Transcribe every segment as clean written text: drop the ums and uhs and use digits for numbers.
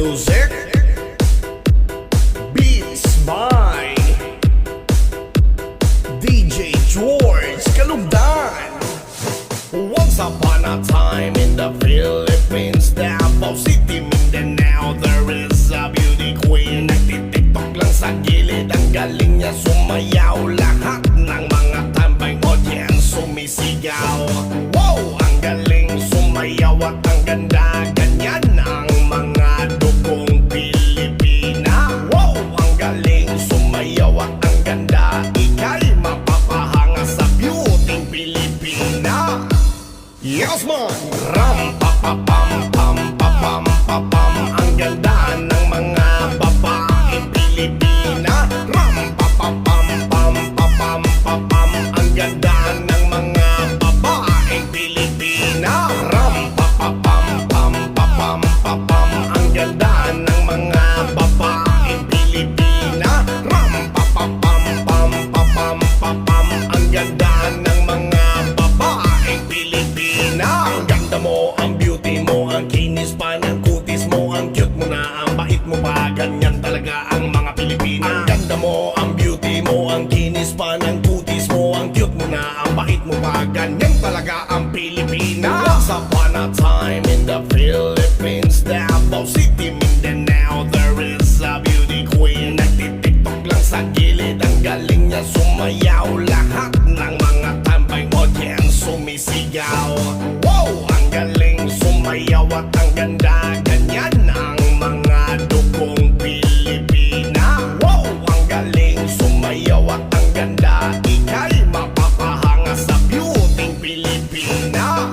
music, beats by DJ George Kalugdan. Once upon a time in the Philippines, Davao City, Mindanao, there is a beauty queen. Nagtitiktok lang sa gilid, ang galing niya sumayaw. Lahat ng mga tambay audience sumisigaw. Wow, ang galing sumayaw at ang ganda. Ganyan ang mga dugong Pilipina. Wow, ang galing sumayaw at ang ganda. Ika'y mapapahanga sa beauty Pilipina. Yes man! Ram pa pa pam pam pa pam pa pam. Ang ganda ng mga babaeng Pilipina. Ram pa pa pam pam pa pam pa pam. Ang ganda ng mga babaeng Pilipina. Ram pa pa pam pam pa pam pa pam. Ang ganda ng mga babaeng Pilipina. Ram pa pa pam pam pa pam pa pam. Ang ganda ng mga babaeng Pilipina. Ang ganda mo, ang beauty mo, ang kinis pa ng kutis mo, ang cute mo na, ang bait mo pa. Ganyan talaga ang mga Pilipina. Ang ganda mo, ang beauty mo, ang kinis pa ng kutis mo, ang cute mo na, ang bait mo pa. Ganyan talaga ang Pilipina. Once upon a time in the Philippines, Davao City, Mindanao, there is a beauty queen. Nagtitiktok lang sa gilid, ang galing niya sumayaw. Lahat ng mga tambay audience sumisigaw. Wow, ang galing sumayaw at ang ganda. Ganyan ang mga dugong Pilipina. Wow, ang galing sumayaw at ang ganda. Ika'y mapapahanga sa beauty Pilipina.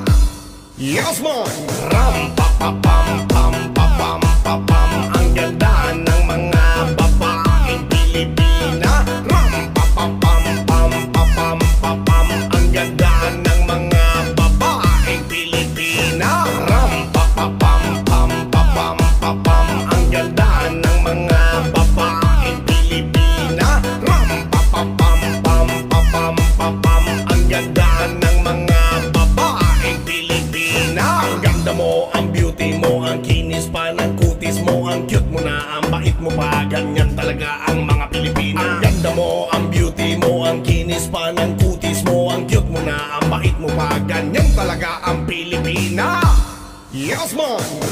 Yes man! Ram pa pa pam pam pa pam pa pam. Ang ganda ng mga babaeng Pilipina. Ram pa pa pam pam pa pam pa pam. Ang ganda ng mga babaeng Pilipina. Ram pa pa pam pam pa pam pa pam. Ang ganda ng mga babaeng Pilipina. Ram pa pa pam pam pa pam pa pam. Ang ganda ng mga babaeng Pilipina. Ang ganda mo, ang beauty mo, ang kinis pa ng kutis mo, ang cute mo na, ang bait mo pa. Ganyan talaga ang mga Pilipina. Ang ganda mo, ang beauty mo, ang kinis pa ng kutis mo, ang cute mo na, ang bait mo pa. Ganyan talaga ang Pilipina. Yes man!